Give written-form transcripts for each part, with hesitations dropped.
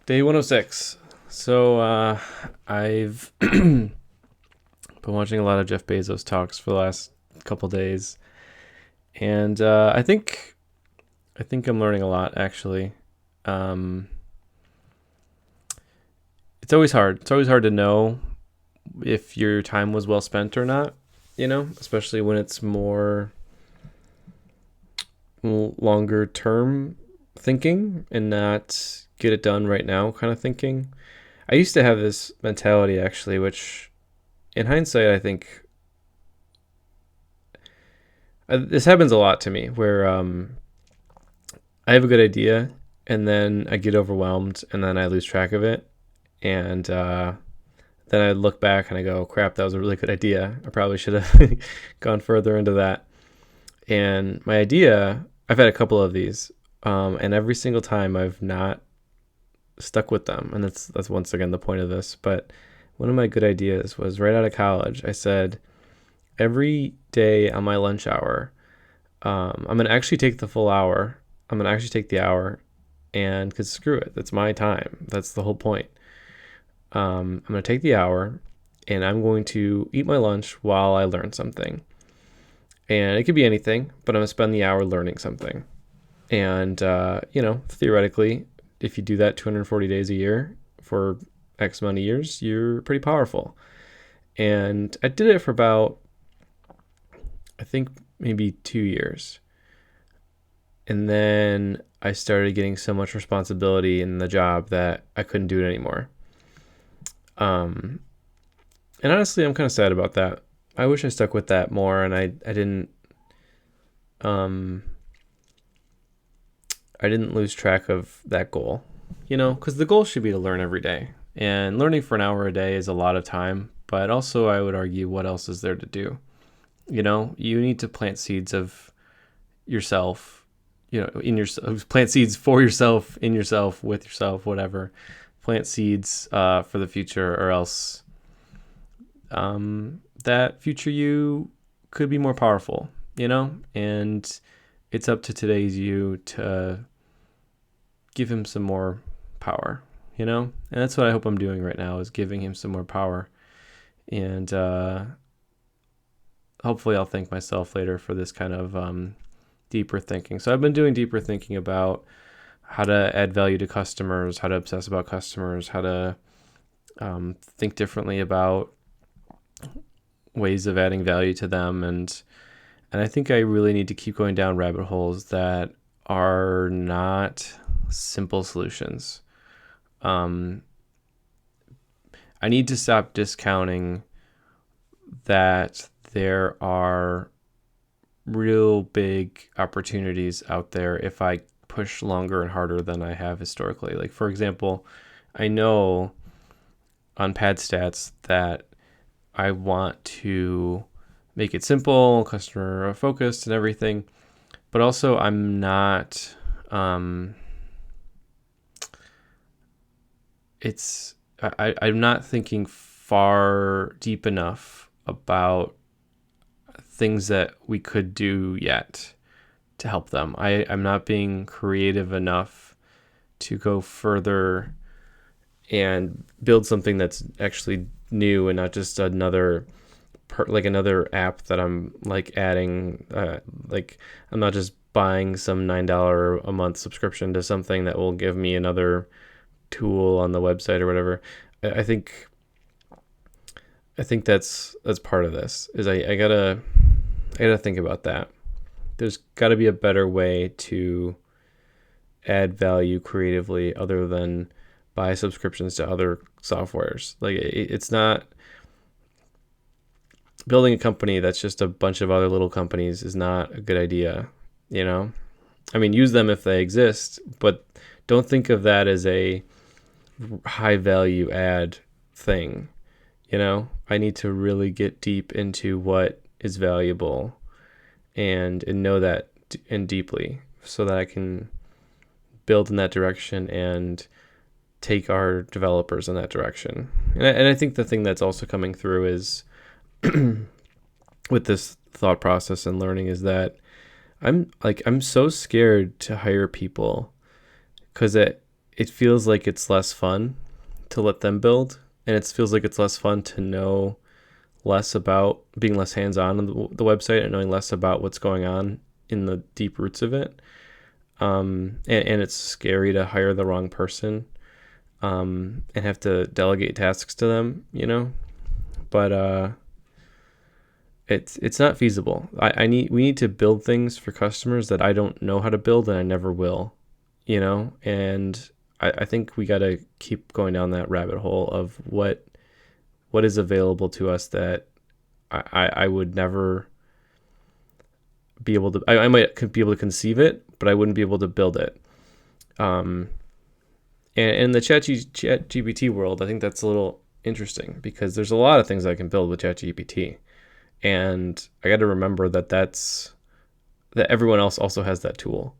Day 106. So I've been watching a lot of Jeff Bezos talks for the last couple days, and I think I'm learning a lot actually. Um, it's always hard. It's always hard to know if your time was well spent or not. Especially when it's more longer term thinking and not get it done right now kind of thinking. I used to have this mentality actually, which in hindsight, I think this happens a lot to me where I have a good idea and then I get overwhelmed and then I lose track of it. And then I look back and I go, crap, that was a really good idea. I probably should have gone further into that. And my idea, I've had a couple of these, and every single time I've not stuck with them. And that's once again the point of this. But one of my good ideas was right out of college. I said, every day on my lunch hour, I'm going to actually take the full hour. I'm going to actually take the hour and because screw it, that's my time. That's the whole point. I'm going to take the hour and I'm going to eat my lunch while I learn something. And it could be anything, but I'm going to spend the hour learning something. And, theoretically, if you do that 240 days a year for X amount of years, you're pretty powerful. And I did it for about, I think, maybe 2 years. And then I started getting so much responsibility in the job that I couldn't do it anymore. Um, and honestly, I'm kind of sad about that. I wish I stuck with that more, and um, I didn't lose track of that goal. Because the goal should be to learn every day, and learning for an hour a day is a lot of time. But also, I would argue, what else is there to do? You need to plant seeds of yourself, in yourself, plant seeds for yourself, in yourself, with yourself, whatever. Plant seeds for the future, or else that future you could be more powerful, and it's up to today's you to give him some more power, and that's what I hope I'm doing right now is giving him some more power. And hopefully I'll thank myself later for this kind of deeper thinking. So I've been doing deeper thinking about how to add value to customers, how to obsess about customers, how to think differently about ways of adding value to them. And I think I really need to keep going down rabbit holes that are not simple solutions. I need to stop discounting that there are real big opportunities out there if I push longer and harder than I have historically. Like, for example, I know on pad stats that I want to make it simple, customer focused and everything, but also I'm not I'm not thinking far deep enough about things that we could do yet to help them. I'm not being creative enough to go further and build something that's actually new and not just another another app that I'm like adding. Like I'm not just buying some $9 a month subscription to something that will give me another tool on the website or whatever. I think that's part of this is I gotta think about that. There's got to be a better way to add value creatively other than buy subscriptions to other softwares. Like it's not building a company that's just a bunch of other little companies is not a good idea, I mean, use them if they exist, but don't think of that as a high value add thing. I need to really get deep into what is valuable and know that and deeply so that I can build in that direction and take our developers in that direction. And I think the thing that's also coming through is with this thought process and learning is that I'm so scared to hire people because it feels like it's less fun to let them build, and it feels like it's less fun to know less about being less hands-on on the website and knowing less about what's going on in the deep roots of it. And it's scary to hire the wrong person, and have to delegate tasks to them, but it's not feasible. We need to build things for customers that I don't know how to build and I never will, and I think we got to keep going down that rabbit hole of what is available to us that I would never be able to. I might be able to conceive it, but I wouldn't be able to build it. And in the ChatGPT world, I think that's a little interesting because there's a lot of things I can build with ChatGPT, and I got to remember that everyone else also has that tool,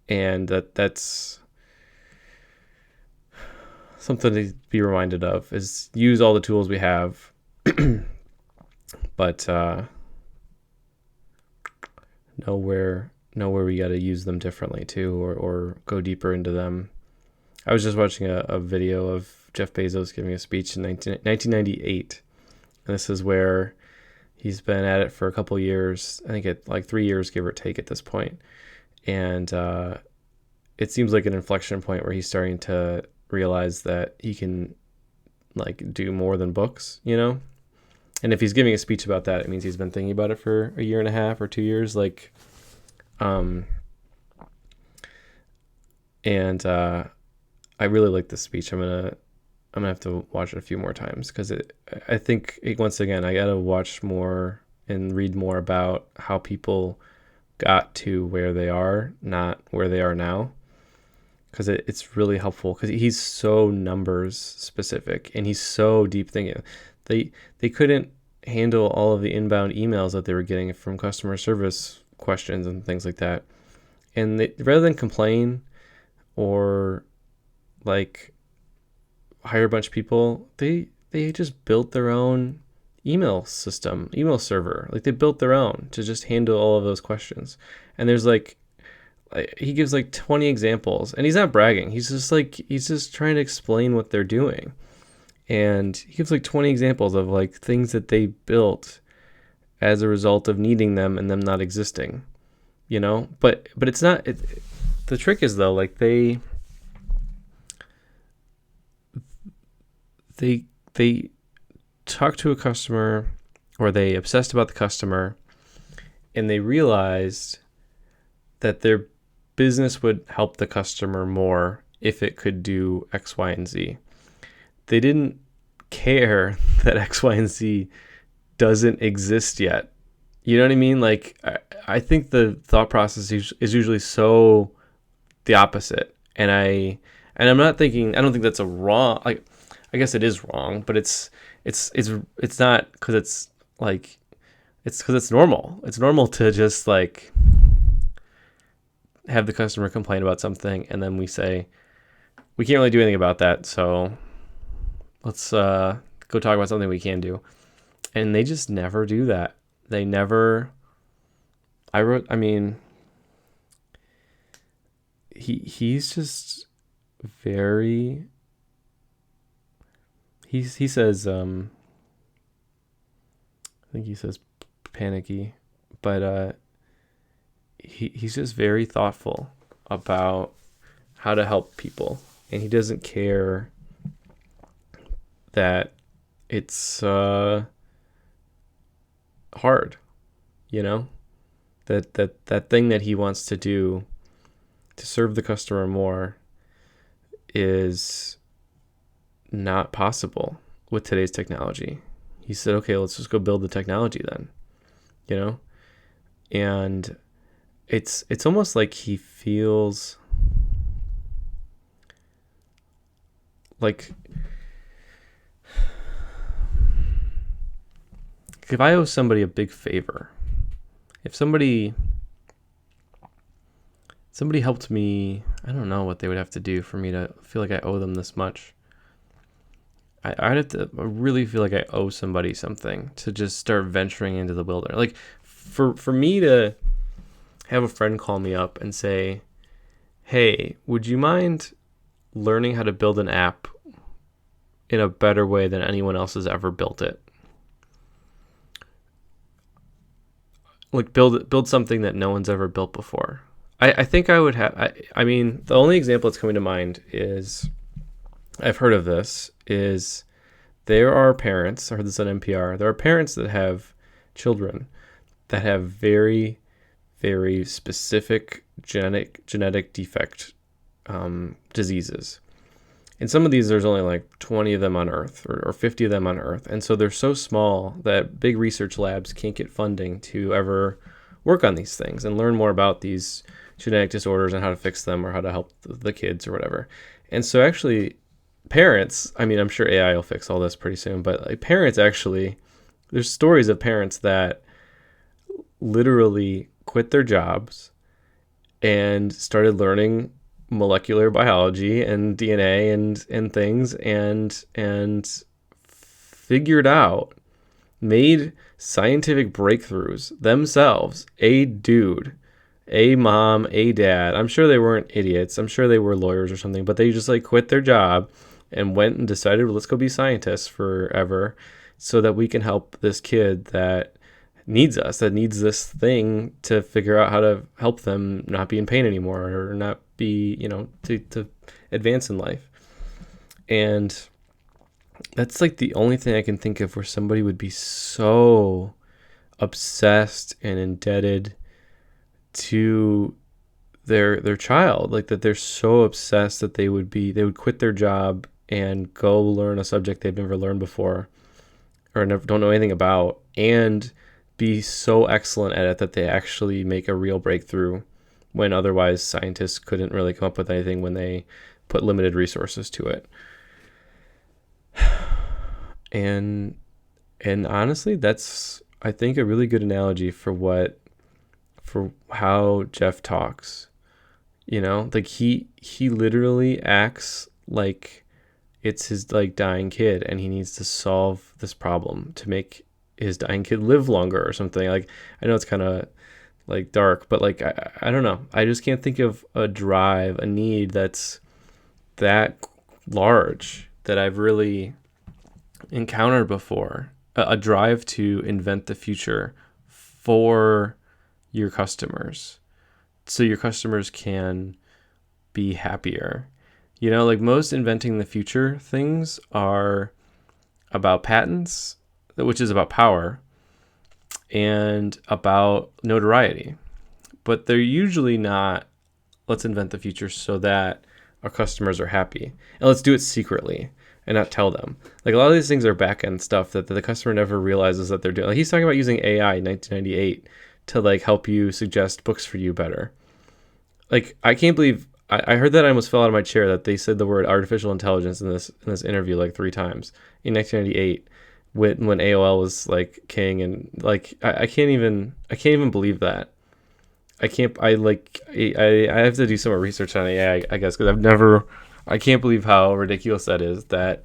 and that's something to be reminded of, is use all the tools we have, but know where we got to use them differently too, or go deeper into them. I was just watching a video of Jeff Bezos giving a speech in 1998, and this is where he's been at it for a couple years. I think it like 3 years, give or take, at this point. And it seems like an inflection point where he's starting to realize that he can like do more than books, And if he's giving a speech about that, it means he's been thinking about it for a year and a half or 2 years. I really like this speech. I'm gonna have to watch it a few more times because I think once again I gotta watch more and read more about how people got to where they are, not where they are now. Because it's really helpful because he's so numbers specific and he's so deep thinking. They couldn't handle all of the inbound emails that they were getting from customer service questions and things like that. And rather than complain or like hire a bunch of people, they just built their own email system, email server. Like they built their own to just handle all of those questions. And there's he gives 20 examples, and he's not bragging. He's just trying to explain what they're doing. And he gives 20 examples of things that they built as a result of needing them and them not existing, but it's not, the trick is though, they talk to a customer, or they obsessed about the customer, and they realized that their business would help the customer more if it could do X, Y, and Z. They didn't care that X, Y, and Z doesn't exist yet. You know what I mean? I think the thought process is usually so the opposite. And I'm not thinking, I don't think that's a wrong, I guess it is wrong, but it's not, because it's because it's normal. It's normal to just have the customer complain about something, and then we say, we can't really do anything about that, so let's go talk about something we can do. And they just never do that. They never. He's just very. He says, I think he says panicky, but he's just very thoughtful about how to help people, and he doesn't care that it's hard, that thing that he wants to do to serve the customer more is not possible with today's technology. He said, okay, let's just go build the technology then, and it's almost like he feels like, if I owe somebody a big favor, if somebody helped me, I don't know what they would have to do for me to feel like I owe them this much. I'd have to really feel like I owe somebody something to just start venturing into the wilderness. For me to have a friend call me up and say, hey, would you mind learning how to build an app in a better way than anyone else has ever built it? Like build something that no one's ever built before. I think I would have. I mean, the only example that's coming to mind is I've heard of this. Is there are parents. I heard this on NPR. There are parents that have children that have very, very specific genetic defect diseases. And some of these, there's only like 20 of them on Earth or 50 of them on Earth. And so they're so small that big research labs can't get funding to ever work on these things and learn more about these genetic disorders and how to fix them or how to help the kids or whatever. And so actually parents, I mean, I'm sure AI will fix all this pretty soon, but like parents actually, there's stories of parents that literally quit their jobs and started learning molecular biology and DNA and things and figured out, made scientific breakthroughs themselves. A dude, a mom, a dad. I'm sure they weren't idiots. I'm sure they were lawyers or something, but they just like quit their job and went and decided, well, let's go be scientists forever so that we can help this kid that needs us, that needs this thing to figure out how to help them not be in pain anymore or not be, to advance in life. And that's like the only thing I can think of where somebody would be so obsessed and indebted to their child, like that they're so obsessed that they would quit their job and go learn a subject they've never learned before or never don't know anything about, and be so excellent at it that they actually make a real breakthrough when otherwise scientists couldn't really come up with anything when they put limited resources to it. And honestly, that's, I think, a really good analogy for how Jeff talks. Like he literally acts like it's his like dying kid and he needs to solve this problem to make his dying kid live longer or something. Like, I know it's kind of like dark, but like, I don't know. I just can't think of a drive, a need that's that large that I've really encountered before. A drive to invent the future for your customers so your customers can be happier. Like most inventing the future things are about patents, which is about power and about notoriety. But they're usually not, let's invent the future so that our customers are happy. And let's do it secretly and not tell them. Like a lot of these things are back-end stuff that the customer never realizes that they're doing. Like he's talking about using AI in 1998 to like help you suggest books for you better. Like I can't believe I heard that. I almost fell out of my chair that they said the word artificial intelligence in this interview like 3 times in 1998. When AOL was like king, and like I can't even believe that. I have to do some more research on AI, I guess, because I can't believe how ridiculous that is that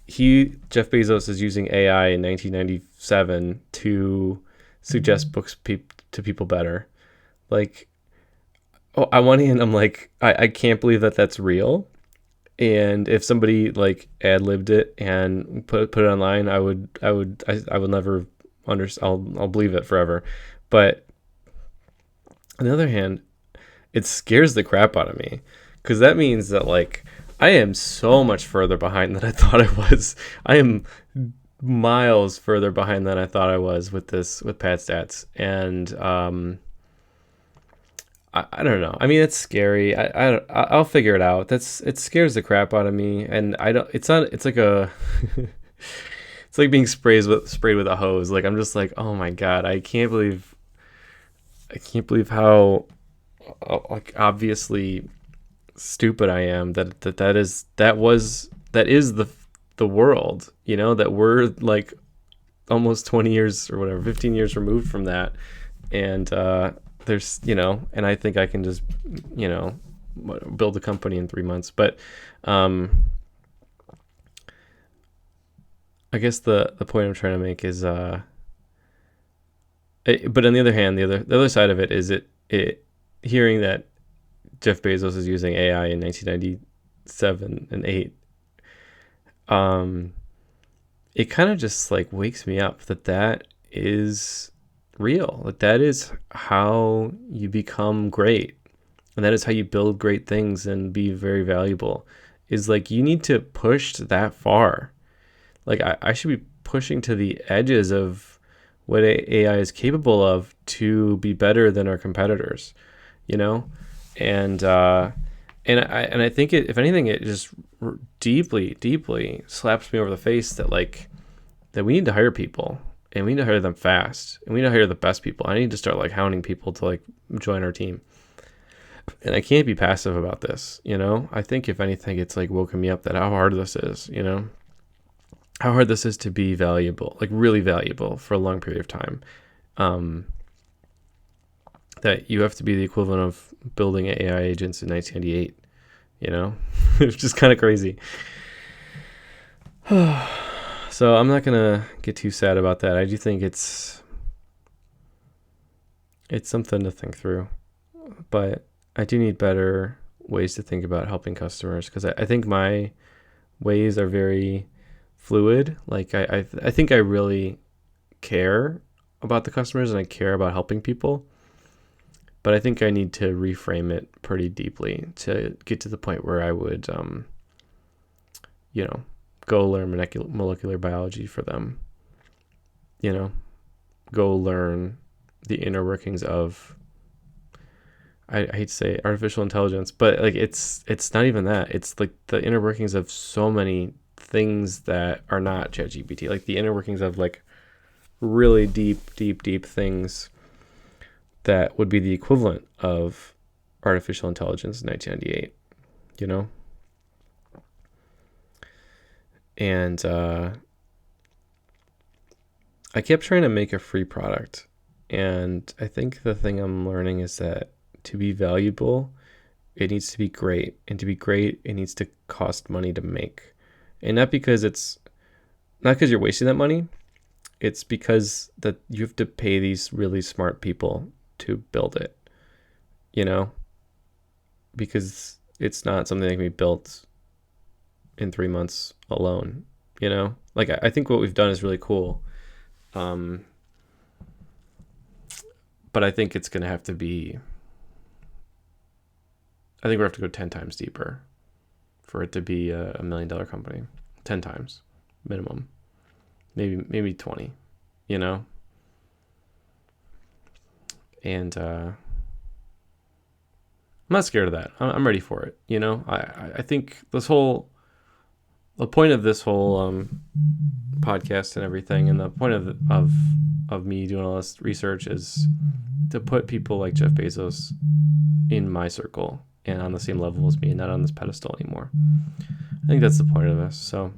Jeff Bezos is using AI in 1997 to suggest books to people better. Like, on one hand, I'm like, I can't believe that that's real. And if somebody like ad-libbed it and put it online, I will never understand. I'll believe it forever. But on the other hand, it scares the crap out of me because that means that like I am so much further behind than I thought I was. I am miles further behind than I thought I was with PadStats, and I don't know. I mean, it's scary. I'll figure it out. It scares the crap out of me, and I don't. It's not. It's like a. It's like being sprayed with a hose. Like I'm just like, oh my god, I can't believe how like obviously stupid I am. That is the world. That we're like almost 20 years or whatever, 15 years removed from that, and there's and I think I can just build a company in 3 months. But I guess the point I'm trying to make is but on the other hand, the other side of it is it hearing that Jeff Bezos is using AI in 1997 and 8, it kind of just like wakes me up that is real. Like that is how you become great. And that is how you build great things and be very valuable. Is like you need to push that far. Like I should be pushing to the edges of what AI is capable of to be better than our competitors, you know? And I think if anything, it just deeply, deeply slaps me over the face that we need to hire people, and we need to hire them fast, and we need to hire the best people. I need to start like hounding people to like join our team, and I can't be passive about this. I think if anything, it's like woken me up that how hard this is. How hard this is to be valuable, like really valuable for a long period of time. That you have to be the equivalent of building AI agents in 1998. It's just kind of crazy. So I'm not gonna get too sad about that. I do think it's something to think through, but I do need better ways to think about helping customers, because I think my ways are very fluid. Like I think I really care about the customers and I care about helping people, but I think I need to reframe it pretty deeply to get to the point where I would go learn molecular biology for them, go learn the inner workings of, I hate to say artificial intelligence, but like it's not even that. It's like the inner workings of so many things that are not ChatGPT, like the inner workings of like really deep things that would be the equivalent of artificial intelligence in 1998, And I kept trying to make a free product. And I think the thing I'm learning is that to be valuable, it needs to be great. And to be great, it needs to cost money to make. And not because you're wasting that money. It's because that you have to pay these really smart people to build it, because it's not something that can be built in 3 months alone, like I think what we've done is really cool. But I think it's going to have to be, I think we have to go 10 times deeper for it to be a $1 million company. 10 times minimum, maybe 20, and I'm not scared of that. I'm ready for it. I think the point of this whole podcast and everything, and the point of me doing all this research is to put people like Jeff Bezos in my circle and on the same level as me, not on this pedestal anymore. I think that's the point of this. So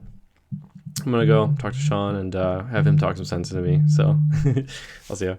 I'm gonna go talk to Sean and have him talk some sense into me. So I'll see ya.